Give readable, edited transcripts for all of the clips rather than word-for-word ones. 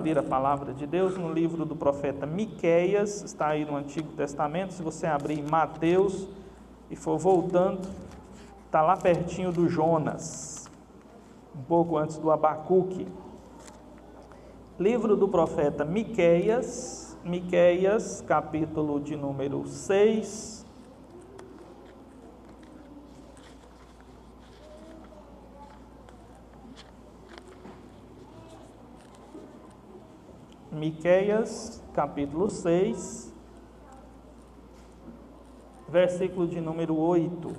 abrir a palavra de Deus no livro do profeta Miqueias, está aí no Antigo Testamento. Se você abrir em Mateus e for voltando, está lá pertinho do Jonas, um pouco antes do Abacuque. Livro do profeta Miqueias, capítulo de número 6. Miqueias, capítulo 6, versículo de número 8.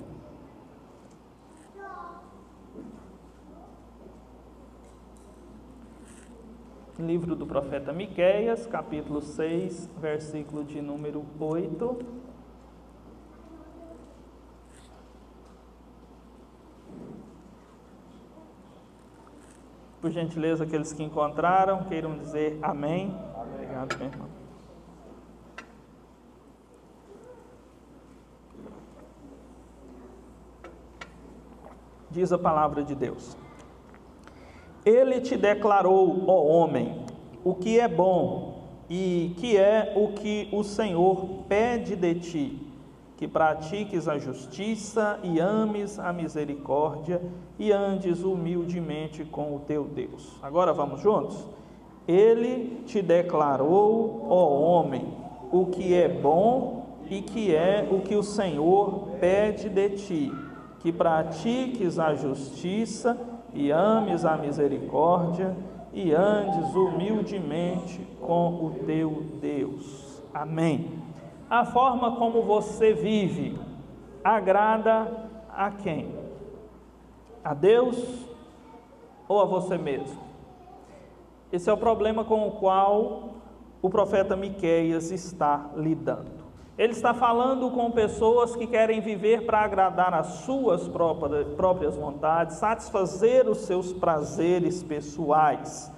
Livro do profeta Miqueias, capítulo 6, versículo de número 8. Por gentileza, aqueles que encontraram, queiram dizer amém. Amém. Obrigado, meu irmão. Diz a palavra de Deus: Ele te declarou, ó homem, o que é bom e que é o que o Senhor pede de ti, que pratiques a justiça e ames a misericórdia e andes humildemente com o teu Deus. Agora vamos juntos? Ele te declarou, ó homem, o que é bom e que é o que o Senhor pede de ti, que pratiques a justiça e ames a misericórdia e andes humildemente com o teu Deus. Amém. A forma como você vive agrada a quem? A Deus ou a você mesmo? Esse é o problema com o qual o profeta Miqueias está lidando. Ele está falando com pessoas que querem viver para agradar as suas próprias vontades, satisfazer os seus prazeres pessoais.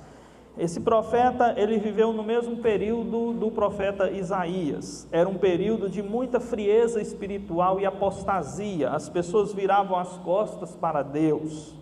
Esse profeta, ele viveu no mesmo período do profeta Isaías. Era um período de muita frieza espiritual e apostasia. As pessoas viravam as costas para Deus.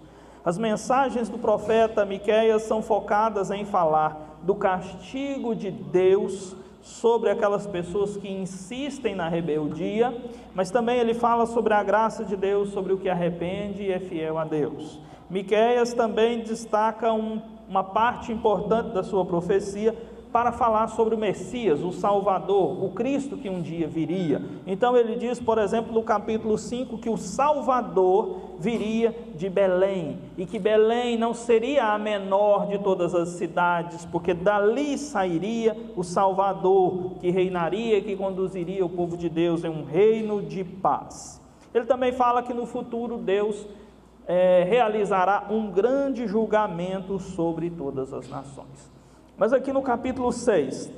As mensagens do profeta Miqueias são focadas em falar do castigo de Deus sobre aquelas pessoas que insistem na rebeldia, mas também ele fala sobre a graça de Deus, sobre o que arrepende e é fiel a Deus. Miqueias também destaca uma parte importante da sua profecia para falar sobre o Messias, o Salvador, o Cristo que um dia viria. Então ele diz, por exemplo, no capítulo 5, que o Salvador viria de Belém, e que Belém não seria a menor de todas as cidades, porque dali sairia o Salvador, que reinaria e que conduziria o povo de Deus em um reino de paz. Ele também fala que no futuro Deus realizará um grande julgamento sobre todas as nações. Mas aqui no capítulo 6,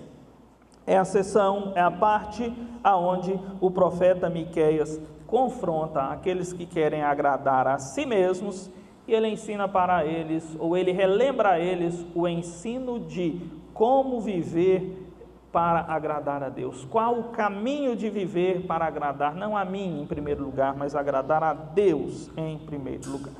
é a parte aonde o profeta Miqueias confronta aqueles que querem agradar a si mesmos, e ele ensina para eles, ou ele relembra a eles o ensino de como viver para agradar a Deus. Qual o caminho de viver para agradar, não a mim em primeiro lugar, mas agradar a Deus em primeiro lugar.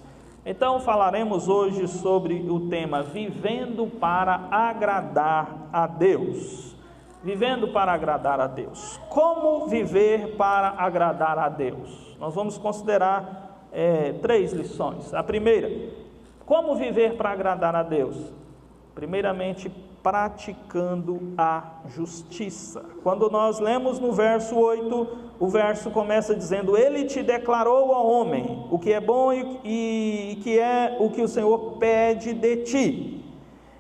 Então falaremos hoje sobre o tema vivendo para agradar a Deus. Vivendo para agradar a Deus. Como viver para agradar a Deus? Nós vamos considerar 3 lições. A primeira, como viver para agradar a Deus? Primeiramente, praticando a justiça. Quando nós lemos no verso 8, o verso começa dizendo: Ele te declarou ao homem o que é bom e que é o que o Senhor pede de ti.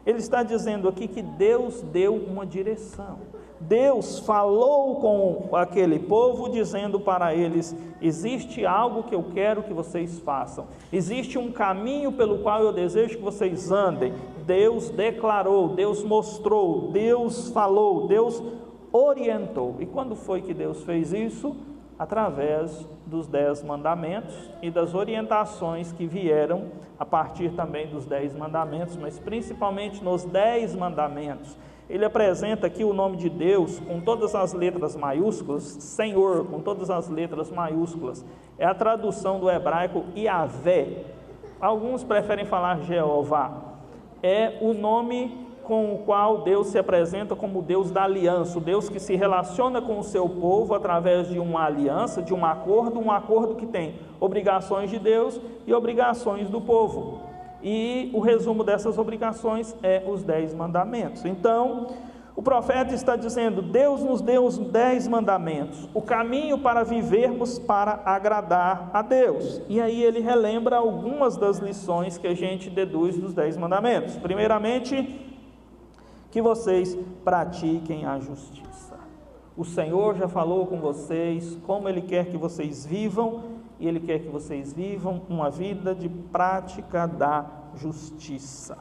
Ele está dizendo aqui que Deus deu uma direção. Deus falou com aquele povo dizendo para eles: existe algo que eu quero que vocês façam, existe um caminho pelo qual eu desejo que vocês andem. Deus declarou, Deus mostrou, Deus falou, Deus orientou. E quando foi que Deus fez isso? Através dos 10 mandamentos e das orientações que vieram a partir também dos 10 mandamentos, mas principalmente nos 10 mandamentos. Ele apresenta aqui o nome de Deus com todas as letras maiúsculas, Senhor, com todas as letras maiúsculas. É a tradução do hebraico Yahvé. Alguns preferem falar Jeová. É o nome com o qual Deus se apresenta como o Deus da aliança, o Deus que se relaciona com o seu povo através de uma aliança, de um acordo que tem obrigações de Deus e obrigações do povo. E o resumo dessas obrigações é os 10 mandamentos. Então, o profeta está dizendo: Deus nos deu os 10 mandamentos, o caminho para vivermos para agradar a Deus. E aí ele relembra algumas das lições que a gente deduz dos 10 mandamentos. Primeiramente, que vocês pratiquem a justiça. O Senhor já falou com vocês como Ele quer que vocês vivam, e Ele quer que vocês vivam uma vida de prática da justiça.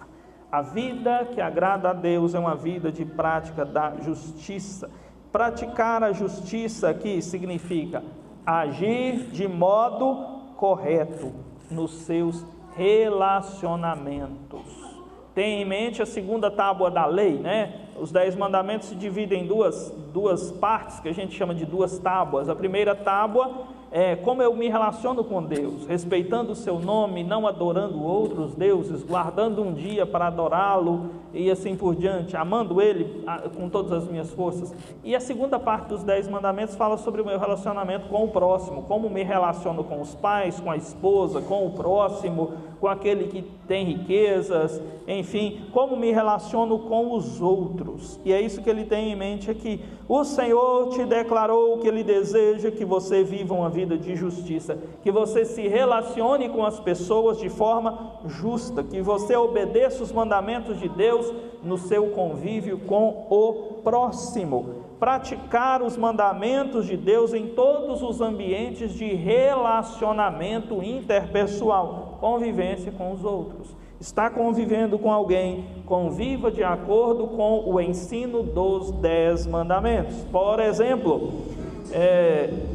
A vida que agrada a Deus é uma vida de prática da justiça. Praticar a justiça aqui significa agir de modo correto nos seus relacionamentos. Tenha em mente a segunda tábua da lei, né? Os 10 mandamentos se dividem em duas partes, que a gente chama de 2 tábuas. A primeira tábua é como eu me relaciono com Deus, respeitando o seu nome, não adorando outros deuses, guardando um dia para adorá-lo e assim por diante, amando Ele com todas as minhas forças. E a segunda parte dos 10 mandamentos fala sobre o meu relacionamento com o próximo, como me relaciono com os pais, com a esposa, com o próximo, com aquele que tem riquezas, enfim, como me relaciono com os outros. E é isso que ele tem em mente aqui. O Senhor te declarou que Ele deseja que você viva uma vida de justiça, que você se relacione com as pessoas de forma justa, que você obedeça os mandamentos de Deus no seu convívio com o próximo. Praticar os mandamentos de Deus em todos os ambientes de relacionamento interpessoal, convivência com os outros. Está convivendo com alguém, conviva de acordo com o ensino dos 10 mandamentos. Por exemplo,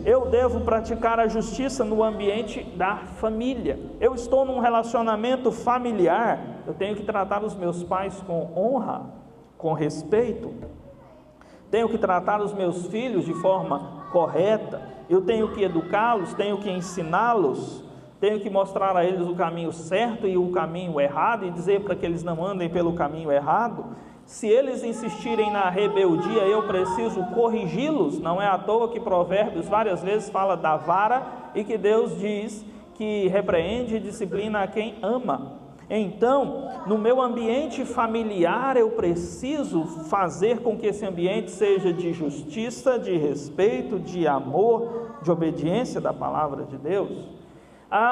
eu devo praticar a justiça no ambiente da família. Eu estou num relacionamento familiar, eu tenho que tratar os meus pais com honra, com respeito. Tenho que tratar os meus filhos de forma correta. Eu tenho que educá-los, tenho que ensiná-los. Tenho que mostrar a eles o caminho certo e o caminho errado, e dizer para que eles não andem pelo caminho errado. Se eles insistirem na rebeldia, eu preciso corrigi-los. Não é à toa que Provérbios várias vezes fala da vara, e que Deus diz que repreende e disciplina a quem ama. Então, no meu ambiente familiar, eu preciso fazer com que esse ambiente seja de justiça, de respeito, de amor, de obediência da palavra de Deus.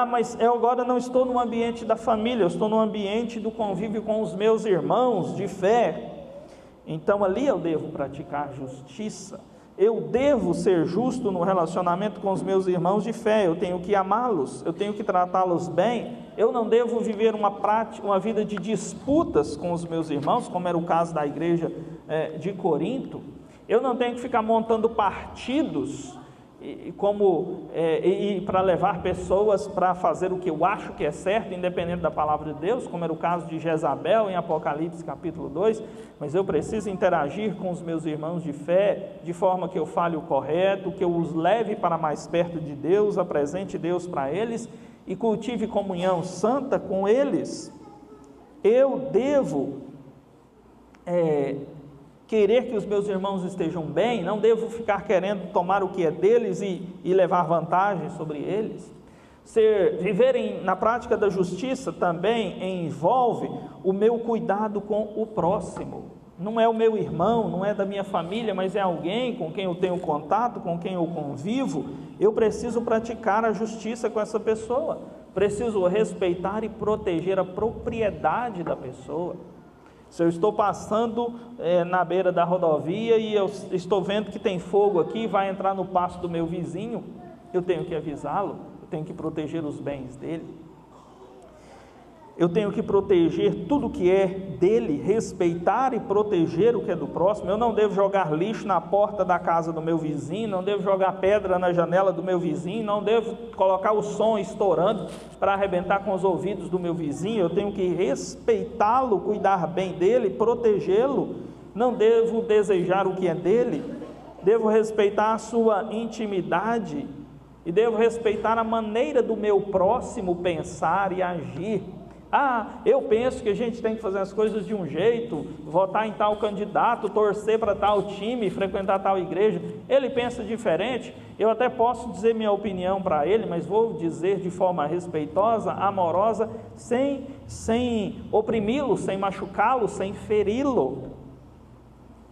Mas eu agora não estou no ambiente da família, eu estou no ambiente do convívio com os meus irmãos de fé. Então ali eu devo praticar justiça. Eu devo ser justo no relacionamento com os meus irmãos de fé. Eu tenho que amá-los, eu tenho que tratá-los bem. Eu não devo viver uma vida de disputas com os meus irmãos, como era o caso da igreja de Corinto. Eu não tenho que ficar montando partidos para levar pessoas para fazer o que eu acho que é certo, independente da palavra de Deus, como era o caso de Jezabel em Apocalipse capítulo 2, mas eu preciso interagir com os meus irmãos de fé, de forma que eu fale o correto, que eu os leve para mais perto de Deus, apresente Deus para eles e cultive comunhão santa com eles. Eu devo querer que os meus irmãos estejam bem, não devo ficar querendo tomar o que é deles e levar vantagem sobre eles. Viver na prática da justiça também envolve o meu cuidado com o próximo. Não é o meu irmão, não é da minha família, mas é alguém com quem eu tenho contato, com quem eu convivo. Eu preciso praticar a justiça com essa pessoa, preciso respeitar e proteger a propriedade da pessoa. Se eu estou passando na beira da rodovia e eu estou vendo que tem fogo aqui, vai entrar no pasto do meu vizinho, eu tenho que avisá-lo, eu tenho que proteger os bens dele. Eu tenho que proteger tudo que é dele, respeitar e proteger o que é do próximo. Eu não devo jogar lixo na porta da casa do meu vizinho, não devo jogar pedra na janela do meu vizinho, não devo colocar o som estourando para arrebentar com os ouvidos do meu vizinho. Eu tenho que respeitá-lo, cuidar bem dele, protegê-lo. Não devo desejar o que é dele, devo respeitar a sua intimidade e devo respeitar a maneira do meu próximo pensar e agir. Eu penso que a gente tem que fazer as coisas de um jeito, votar em tal candidato, torcer para tal time, frequentar tal igreja. Ele pensa diferente. Eu até posso dizer minha opinião para ele, mas vou dizer de forma respeitosa, amorosa, sem oprimi-lo, sem machucá-lo, sem feri-lo.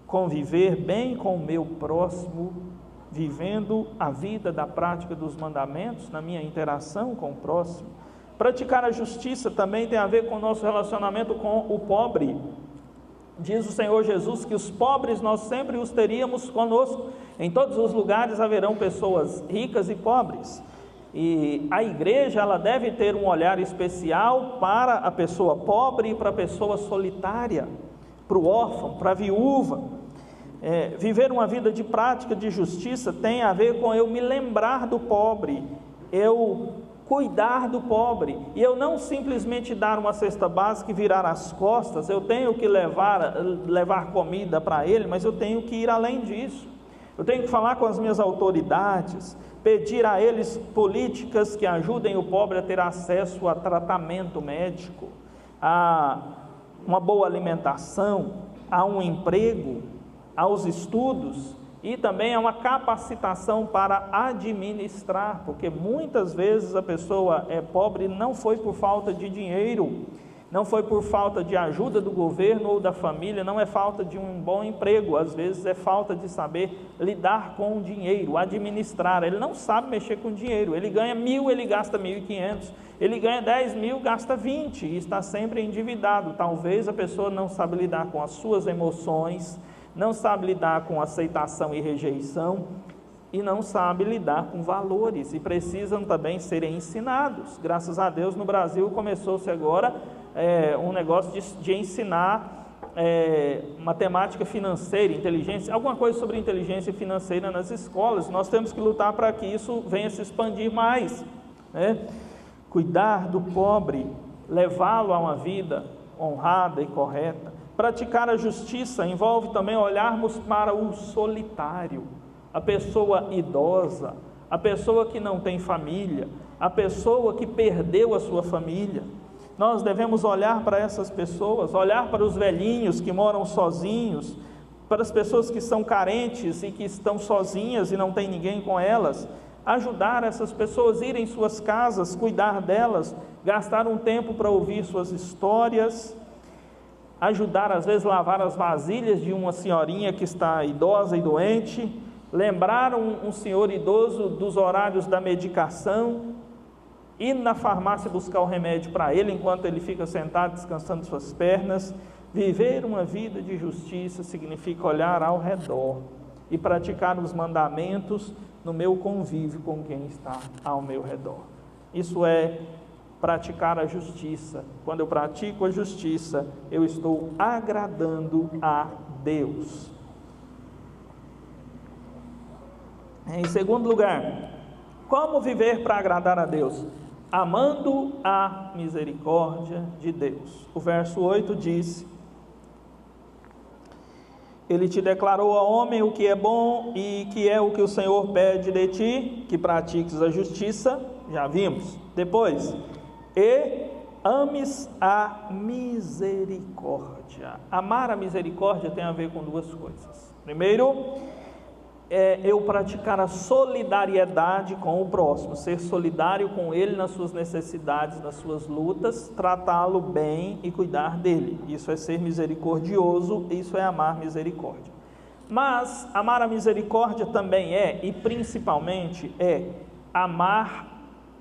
Conviver bem com o meu próximo, vivendo a vida da prática dos mandamentos, na minha interação com o próximo. Praticar a justiça também tem a ver com o nosso relacionamento com o pobre. Diz o Senhor Jesus que os pobres nós sempre os teríamos conosco. Em todos os lugares haverão pessoas ricas e pobres. E a igreja ela deve ter um olhar especial para a pessoa pobre e para a pessoa solitária, para o órfão, para a viúva. Viver uma vida de prática de justiça tem a ver com eu me lembrar do pobre, eu cuidar do pobre, e eu não simplesmente dar uma cesta básica e virar as costas. Eu tenho que levar comida para ele, mas eu tenho que ir além disso. Eu tenho que falar com as minhas autoridades, pedir a eles políticas que ajudem o pobre a ter acesso a tratamento médico, a uma boa alimentação, a um emprego, aos estudos, e também a uma capacitação para administrar, porque muitas vezes a pessoa é pobre não foi por falta de dinheiro, não foi por falta de ajuda do governo ou da família, não é falta de um bom emprego, às vezes é falta de saber lidar com o dinheiro, administrar. Ele não sabe mexer com dinheiro, ele ganha 1.000, ele gasta 1.500, ele ganha 10.000, gasta 20, e está sempre endividado. Talvez a pessoa não sabe lidar com as suas emoções, não sabe lidar com aceitação e rejeição, e não sabe lidar com valores, e precisam também serem ensinados. Graças a Deus no Brasil começou-se agora um negócio de ensinar matemática financeira, inteligência, alguma coisa sobre inteligência financeira nas escolas. Nós temos que lutar para que isso venha se expandir mais, né? Cuidar do pobre, levá-lo a uma vida honrada e correta. Praticar a justiça envolve também olharmos para o solitário, a pessoa idosa, a pessoa que não tem família, a pessoa que perdeu a sua família. Nós devemos olhar para essas pessoas, olhar para os velhinhos que moram sozinhos, para as pessoas que são carentes e que estão sozinhas e não tem ninguém com elas, ajudar essas pessoas, ir em suas casas, cuidar delas, gastar um tempo para ouvir suas histórias, ajudar, às vezes, lavar as vasilhas de uma senhorinha que está idosa e doente, lembrar um senhor idoso dos horários da medicação, ir na farmácia buscar o remédio para ele enquanto ele fica sentado descansando suas pernas. Viver uma vida de justiça significa olhar ao redor e praticar os mandamentos no meu convívio com quem está ao meu redor. Isso é praticar a justiça. Quando eu pratico a justiça, eu estou agradando a Deus. Em segundo lugar, como viver para agradar a Deus? Amando a misericórdia de Deus. O verso 8 diz: Ele te declarou a homem o que é bom e que é o que o Senhor pede de ti, que pratiques a justiça. Já vimos. Depois, e ames a misericórdia. Amar a misericórdia tem a ver com duas coisas. Primeiro, eu praticar a solidariedade com o próximo, ser solidário com ele nas suas necessidades, nas suas lutas, tratá-lo bem e cuidar dele. Isso é ser misericordioso, isso é amar misericórdia. Mas amar a misericórdia também e principalmente amar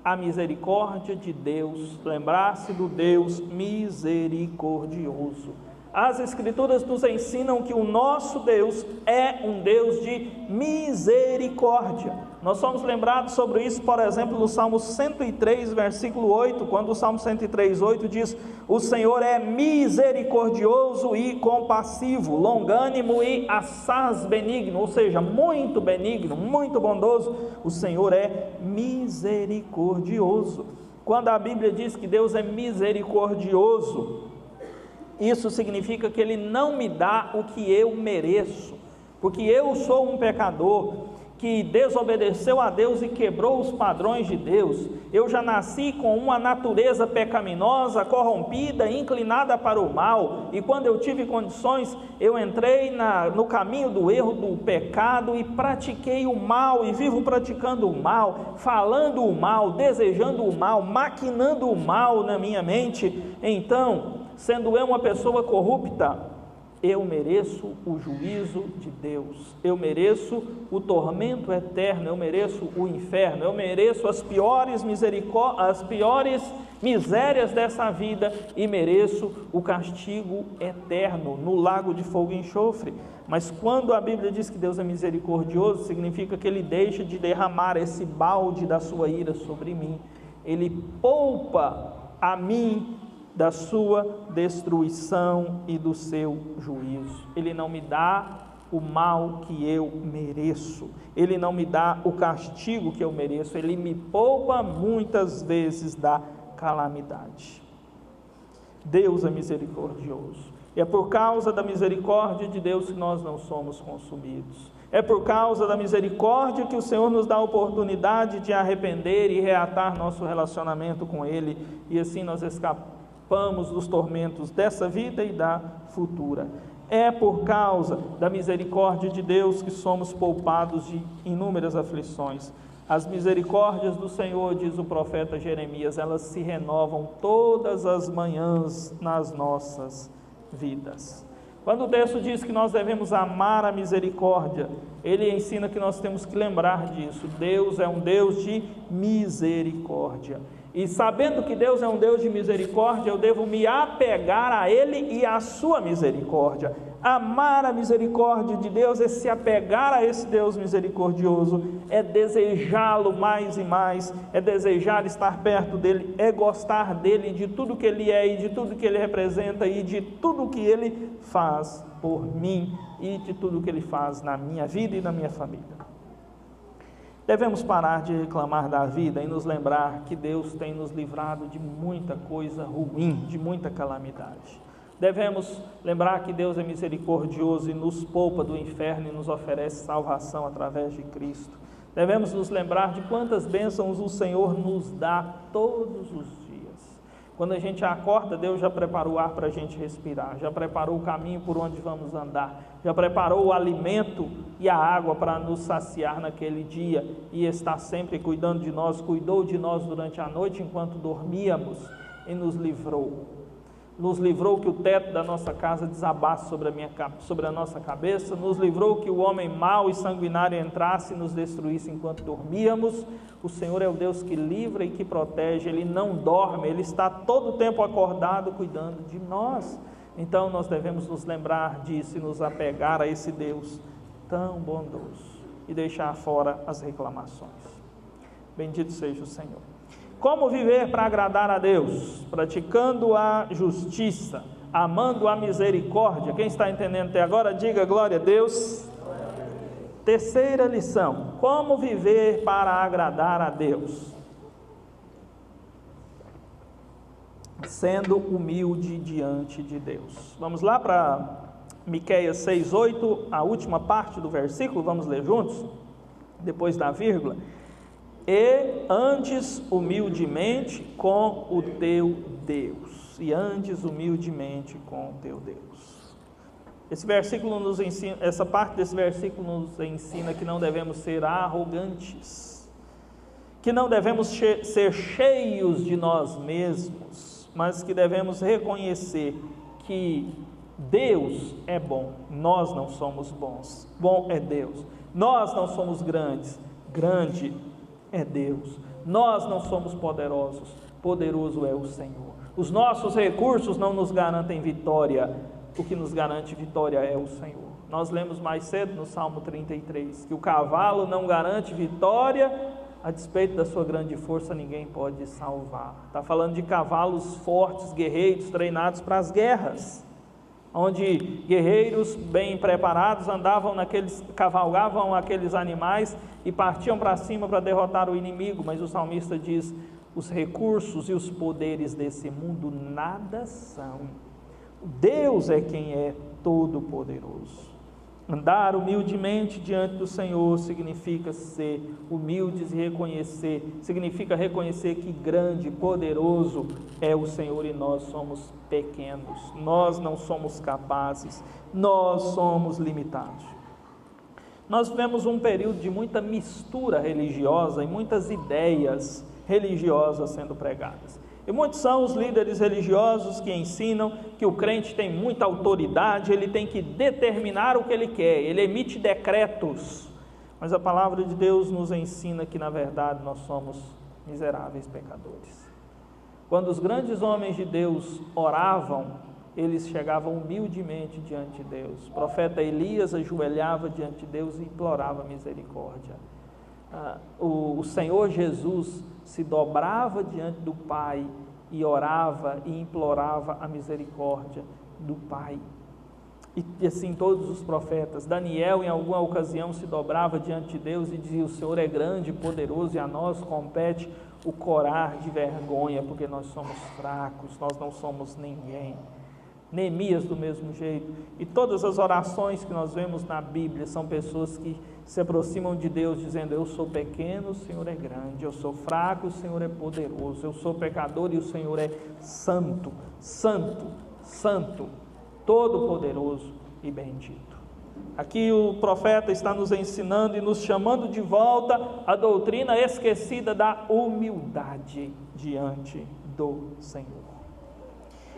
a misericórdia de Deus, lembrar-se do Deus misericordioso. As Escrituras nos ensinam que o nosso Deus é um Deus de misericórdia. Nós somos lembrados sobre isso, por exemplo, no Salmo 103, versículo 8, quando o Salmo 103, 8 diz: o Senhor é misericordioso e compassivo, longânimo e assaz benigno, ou seja, muito benigno, muito bondoso. O Senhor é misericordioso. Quando a Bíblia diz que Deus é misericordioso, isso significa que Ele não me dá o que eu mereço, porque eu sou um pecador, que desobedeceu a Deus e quebrou os padrões de Deus. Eu já nasci com uma natureza pecaminosa, corrompida, inclinada para o mal, e quando eu tive condições, eu entrei no caminho do erro, do pecado, e pratiquei o mal, e vivo praticando o mal, falando o mal, desejando o mal, maquinando o mal na minha mente. Então, sendo eu uma pessoa corrupta, eu mereço o juízo de Deus, eu mereço o tormento eterno, eu mereço o inferno, eu mereço as piores misérias dessa vida e mereço o castigo eterno no lago de fogo e enxofre. Mas quando a Bíblia diz que Deus é misericordioso, significa que Ele deixa de derramar esse balde da sua ira sobre mim, Ele poupa a mim da sua destruição e do seu juízo. Ele não me dá o mal que eu mereço, Ele não me dá o castigo que eu mereço, Ele me poupa muitas vezes da calamidade. Deus é misericordioso, e é por causa da misericórdia de Deus que nós não somos consumidos. É por causa da misericórdia que o Senhor nos dá a oportunidade de arrepender e reatar nosso relacionamento com Ele, e assim nós escapamos dos tormentos dessa vida e da futura. É por causa da misericórdia de Deus que somos poupados de inúmeras aflições. As misericórdias do Senhor, diz o profeta Jeremias, elas se renovam todas as manhãs nas nossas vidas. Quando o texto diz que nós devemos amar a misericórdia, ele ensina que nós temos que lembrar disso. Deus é um Deus de misericórdia. E sabendo que Deus é um Deus de misericórdia, eu devo me apegar a Ele e à sua misericórdia. Amar a misericórdia de Deus é se apegar a esse Deus misericordioso, é desejá-lo mais e mais, é desejar estar perto dEle, é gostar dEle, de tudo que Ele é e de tudo que Ele representa e de tudo que Ele faz por mim e de tudo que Ele faz na minha vida e na minha família. Devemos parar de reclamar da vida e nos lembrar que Deus tem nos livrado de muita coisa ruim, de muita calamidade. Devemos lembrar que Deus é misericordioso e nos poupa do inferno e nos oferece salvação através de Cristo. Devemos nos lembrar de quantas bênçãos o Senhor nos dá todos os dias. Quando a gente acorda, Deus já preparou o ar para a gente respirar, já preparou o caminho por onde vamos andar, já preparou o alimento e a água para nos saciar naquele dia, e está sempre cuidando de nós, cuidou de nós durante a noite enquanto dormíamos e nos livrou. Nos livrou que o teto da nossa casa desabasse sobre a nossa cabeça, nos livrou que o homem mau e sanguinário entrasse e nos destruísse enquanto dormíamos. O Senhor é o Deus que livra e que protege, Ele não dorme, Ele está todo o tempo acordado cuidando de nós. Então nós devemos nos lembrar disso e nos apegar a esse Deus tão bondoso e deixar fora as reclamações. Bendito seja o Senhor. Como viver para agradar a Deus? Praticando a justiça, amando a misericórdia. Quem está entendendo até agora, diga glória a Deus. Terceira lição: como viver para agradar a Deus? Sendo humilde diante de Deus. Vamos lá para Miqueias 6:8, a última parte do versículo, vamos ler juntos? Depois da vírgula. E andes humildemente com o teu Deus. E andes humildemente com o teu Deus. Esse versículo nos ensina, essa parte desse versículo nos ensina que não devemos ser arrogantes, que não devemos ser cheios de nós mesmos, mas que devemos reconhecer que Deus é bom, nós não somos bons, bom é Deus. Nós não somos grandes, grande é Deus. Nós não somos poderosos, poderoso é o Senhor. Os nossos recursos não nos garantem vitória, o que nos garante vitória é o Senhor. Nós lemos mais cedo no Salmo 33, que o cavalo não garante vitória, a despeito da sua grande força ninguém pode salvar. Está falando de cavalos fortes, guerreiros, treinados para as guerras, onde guerreiros bem preparados cavalgavam aqueles animais e partiam para cima para derrotar o inimigo. Mas o salmista diz: os recursos e os poderes desse mundo nada são. Deus é quem é todo poderoso. Andar humildemente diante do Senhor significa ser humildes e reconhecer, significa reconhecer que grande e poderoso é o Senhor e nós somos pequenos, nós não somos capazes, nós somos limitados. Nós vivemos um período de muita mistura religiosa e muitas ideias religiosas sendo pregadas. E muitos são os líderes religiosos que ensinam que o crente tem muita autoridade, ele tem que determinar o que ele quer, ele emite decretos. Mas a palavra de Deus nos ensina que, na verdade, nós somos miseráveis pecadores. Quando os grandes homens de Deus oravam, eles chegavam humildemente diante de Deus. O profeta Elias ajoelhava diante de Deus e implorava misericórdia. O Senhor Jesus se dobrava diante do Pai e orava e implorava a misericórdia do Pai. E assim todos os profetas. Daniel, em alguma ocasião, se dobrava diante de Deus e dizia: o Senhor é grande e poderoso, e a nós compete o corar de vergonha, porque nós somos fracos, nós não somos ninguém. Neemias do mesmo jeito. E todas as orações que nós vemos na Bíblia são pessoas que se aproximam de Deus dizendo: eu sou pequeno, o Senhor é grande, eu sou fraco, o Senhor é poderoso, eu sou pecador e o Senhor é santo, santo, santo, todo-poderoso e bendito. Aqui o profeta está nos ensinando e nos chamando de volta à doutrina esquecida da humildade diante do Senhor.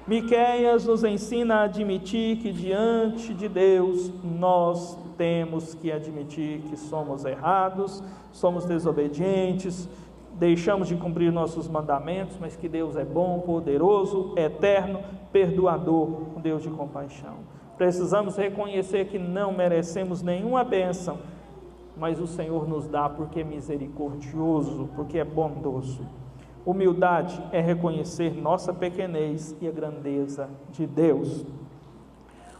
Miqueias nos ensina a admitir que diante de Deus nós temos que admitir que somos errados, somos desobedientes, deixamos de cumprir nossos mandamentos, mas que Deus é bom, poderoso, eterno, perdoador, um Deus de compaixão. Precisamos reconhecer que não merecemos nenhuma bênção, mas o Senhor nos dá porque é misericordioso, porque é bondoso. Humildade é reconhecer nossa pequenez e a grandeza de Deus.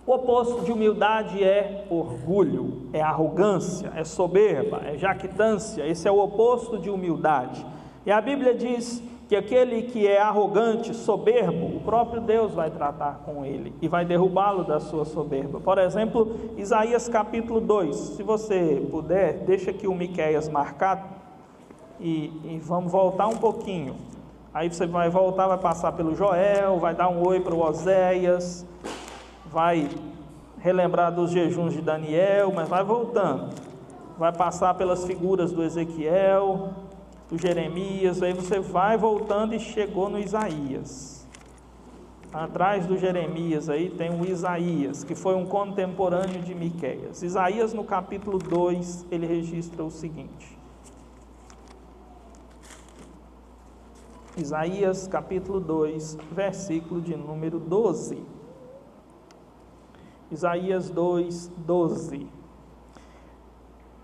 O oposto de humildade é orgulho, é arrogância, é soberba, é jactância. Esse é o oposto de humildade. E a Bíblia diz que aquele que é arrogante, soberbo, o próprio Deus vai tratar com ele e vai derrubá-lo da sua soberba. Por exemplo, Isaías capítulo 2. Se você puder, deixa aqui o Miqueias marcado. E vamos voltar um pouquinho. Aí você vai voltar, vai passar pelo Joel, vai dar um oi para o Oséias, vai relembrar dos jejuns de Daniel, mas vai voltando. Vai passar pelas figuras do Ezequiel, do Jeremias, aí você vai voltando e chegou no Isaías. Atrás do Jeremias aí tem o Isaías, que foi um contemporâneo de Miqueias. Isaías, no capítulo 2, ele registra o seguinte. Isaías capítulo 2, versículo de número 12. Isaías 2, 12.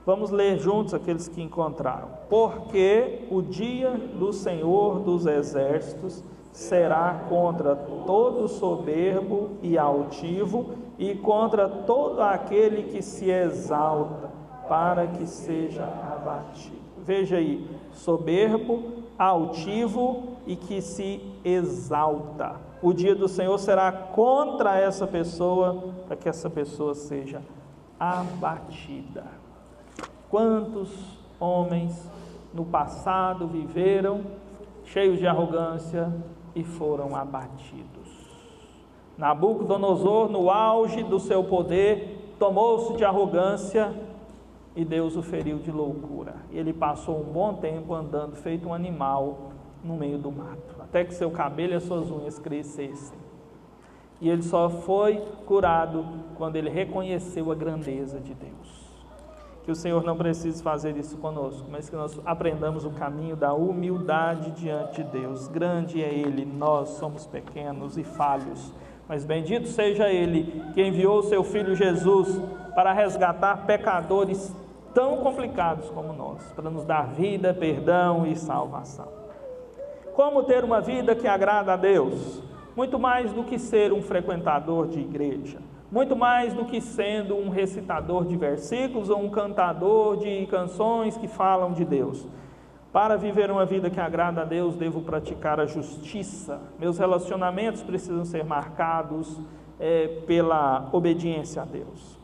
Vamos ler juntos, aqueles que encontraram. Porque o dia do Senhor dos Exércitos será contra todo soberbo e altivo, e contra todo aquele que se exalta, para que seja abatido. Veja aí, soberbo, altivo e que se exalta. O dia do Senhor será contra essa pessoa, para que essa pessoa seja abatida. Quantos homens no passado viveram cheios de arrogância e foram abatidos? Nabucodonosor, no auge do seu poder, tomou-se de arrogância e Deus o feriu de loucura. Ele passou um bom tempo andando feito um animal no meio do mato, até que seu cabelo e as suas unhas crescessem. E ele só foi curado quando ele reconheceu a grandeza de Deus. Que o Senhor não precise fazer isso conosco, mas que nós aprendamos o caminho da humildade diante de Deus. Grande é Ele, nós somos pequenos e falhos, mas bendito seja Ele que enviou o seu Filho Jesus para resgatar pecadores tão complicados como nós, para nos dar vida, perdão e salvação. Como ter uma vida que agrada a Deus? Muito mais do que ser um frequentador de igreja, muito mais do que sendo um recitador de versículos ou um cantador de canções que falam de Deus. Para viver uma vida que agrada a Deus, devo praticar a justiça. Meus relacionamentos precisam ser marcados pela obediência a Deus.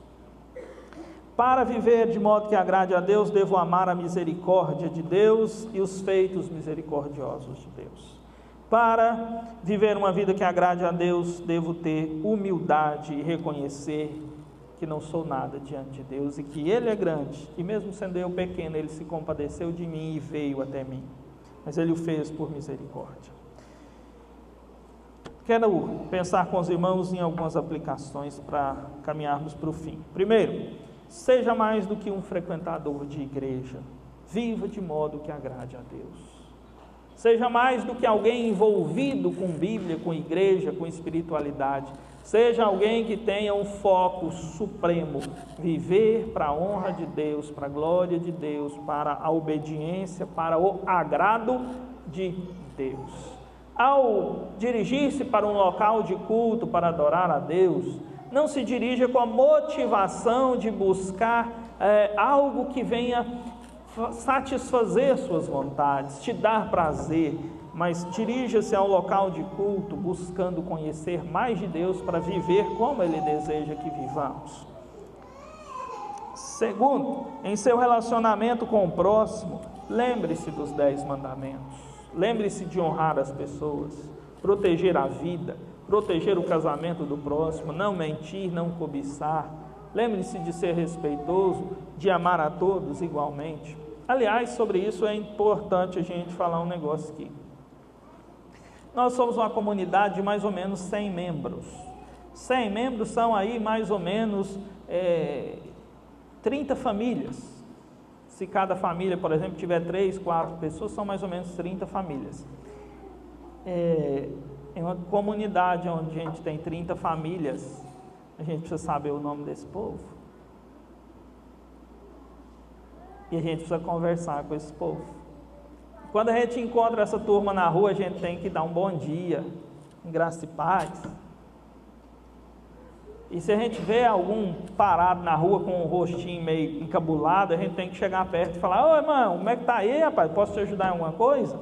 Para viver de modo que agrade a Deus, devo amar a misericórdia de Deus e os feitos misericordiosos de Deus. Para viver uma vida que agrade a Deus, devo ter humildade e reconhecer que não sou nada diante de Deus e que Ele é grande. E mesmo sendo eu pequeno, Ele se compadeceu de mim e veio até mim. Mas Ele o fez por misericórdia. Quero pensar com os irmãos em algumas aplicações para caminharmos para o fim. Primeiro, seja mais do que um frequentador de igreja. Viva de modo que agrade a Deus. Seja mais do que alguém envolvido com Bíblia, com igreja, com espiritualidade. Seja alguém que tenha um foco supremo, viver para a honra de Deus, para a glória de Deus, para a obediência, para o agrado de Deus. Ao dirigir-se para um local de culto para adorar a Deus, não se dirija com a motivação de buscar algo que venha satisfazer suas vontades, te dar prazer, mas dirija-se ao local de culto buscando conhecer mais de Deus para viver como Ele deseja que vivamos. Segundo, em seu relacionamento com o próximo, lembre-se dos 10 mandamentos. Lembre-se de honrar as pessoas, proteger a vida, proteger o casamento do próximo, não mentir, não cobiçar. Lembre-se de ser respeitoso, de amar a todos igualmente. Aliás, sobre isso é importante a gente falar um negócio aqui. Nós somos uma comunidade de mais ou menos 100 membros. 100 membros são aí mais ou menos 30 famílias. Se cada família, por exemplo, tiver 3, 4 pessoas, são mais ou menos 30 famílias. Em uma comunidade onde a gente tem 30 famílias, a gente precisa saber o nome desse povo. E a gente precisa conversar com esse povo. Quando a gente encontra essa turma na rua, a gente tem que dar um bom dia, em graça e paz. E se a gente vê algum parado na rua com o rostinho meio encabulado, a gente tem que chegar perto e falar: ô irmão, como é que tá aí, rapaz? Posso te ajudar em alguma coisa?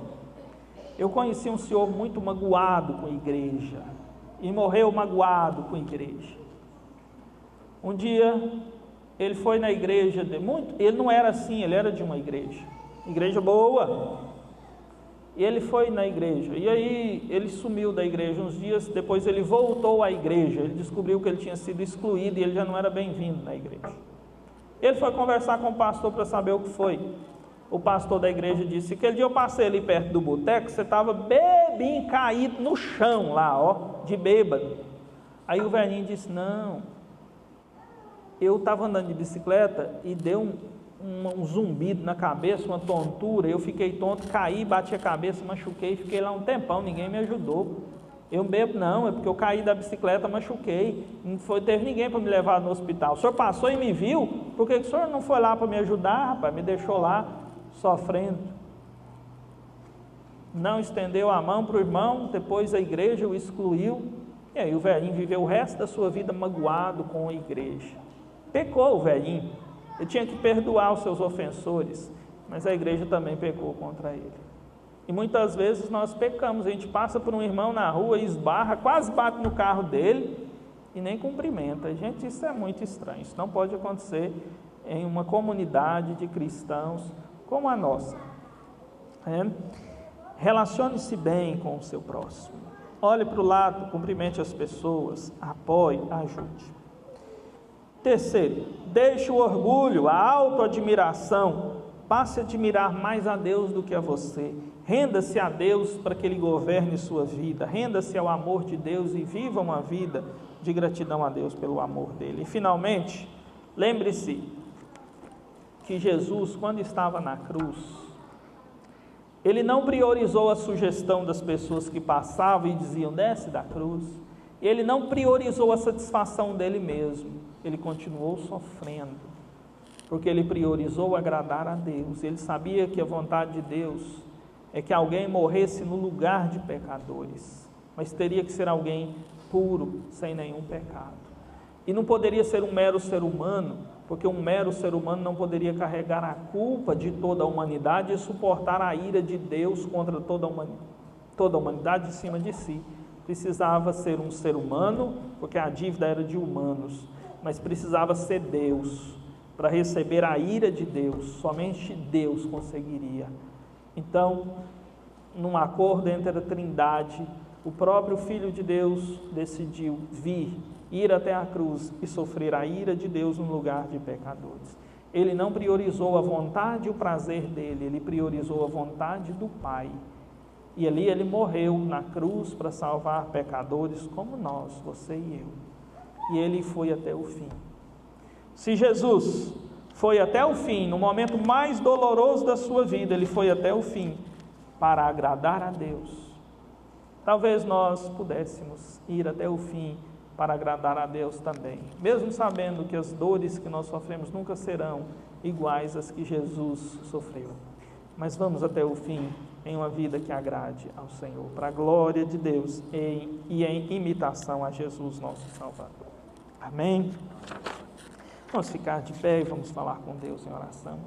Eu conheci um senhor muito magoado com a igreja, e morreu magoado com a igreja. Um dia, ele foi na igreja, ele não era assim, ele era de uma igreja boa. E ele foi na igreja, e aí ele sumiu da igreja uns dias, depois ele voltou à igreja, ele descobriu que ele tinha sido excluído e ele já não era bem-vindo na igreja. Ele foi conversar com o pastor para saber o que foi. O pastor da igreja disse: aquele dia eu passei ali perto do boteco, você estava bebinho, caído no chão lá, ó, de bêbado. Aí o velhinho disse: não, eu estava andando de bicicleta e deu um zumbido na cabeça, uma tontura, eu fiquei tonto, caí, bati a cabeça, machuquei, fiquei lá um tempão, ninguém me ajudou. Eu bebo não, é porque eu caí da bicicleta, machuquei, teve ninguém para me levar no hospital. O senhor passou e me viu, por que o senhor não foi lá para me ajudar, rapaz? Me deixou lá sofrendo. Não estendeu a mão para o irmão, depois a igreja o excluiu, e aí o velhinho viveu o resto da sua vida magoado com a igreja. Pecou o velhinho. Ele tinha que perdoar os seus ofensores, mas a igreja também pecou contra ele. E muitas vezes nós pecamos, a gente passa por um irmão na rua e esbarra, quase bate no carro dele e nem cumprimenta. Gente, isso é muito estranho, isso não pode acontecer em uma comunidade de cristãos como a nossa. Relacione-se bem com o seu próximo, olhe para o lado, cumprimente as pessoas, apoie, ajude. Terceiro, deixe o orgulho, a autoadmiração, passe a admirar mais a Deus do que a você. Renda-se a Deus para que Ele governe sua vida, renda-se ao amor de Deus e viva uma vida de gratidão a Deus pelo amor dEle. E finalmente, lembre-se que Jesus, quando estava na cruz, Ele não priorizou a sugestão das pessoas que passavam e diziam: desce da cruz. Ele não priorizou a satisfação dele mesmo. Ele continuou sofrendo, porque ele priorizou agradar a Deus. Ele sabia que a vontade de Deus é que alguém morresse no lugar de pecadores, mas teria que ser alguém puro, sem nenhum pecado. E não poderia ser um mero ser humano, porque um mero ser humano não poderia carregar a culpa de toda a humanidade e suportar a ira de Deus contra toda a humanidade em cima de si. Precisava ser um ser humano, porque a dívida era de humanos, mas precisava ser Deus, para receber a ira de Deus. Somente Deus conseguiria. Então, num acordo entre a Trindade, o próprio Filho de Deus decidiu ir até a cruz e sofrer a ira de Deus no lugar de pecadores. Ele não priorizou a vontade e o prazer dele, ele priorizou a vontade do Pai. E ali ele morreu na cruz para salvar pecadores como nós, você e eu. E ele foi até o fim. Se Jesus foi até o fim, no momento mais doloroso da sua vida, ele foi até o fim para agradar a Deus. Talvez nós pudéssemos ir até o fim para agradar a Deus também, mesmo sabendo que as dores que nós sofremos nunca serão iguais às que Jesus sofreu. Mas vamos até o fim em uma vida que agrade ao Senhor, para a glória de Deus e em imitação a Jesus, nosso Salvador. Amém? Vamos ficar de pé e vamos falar com Deus em oração.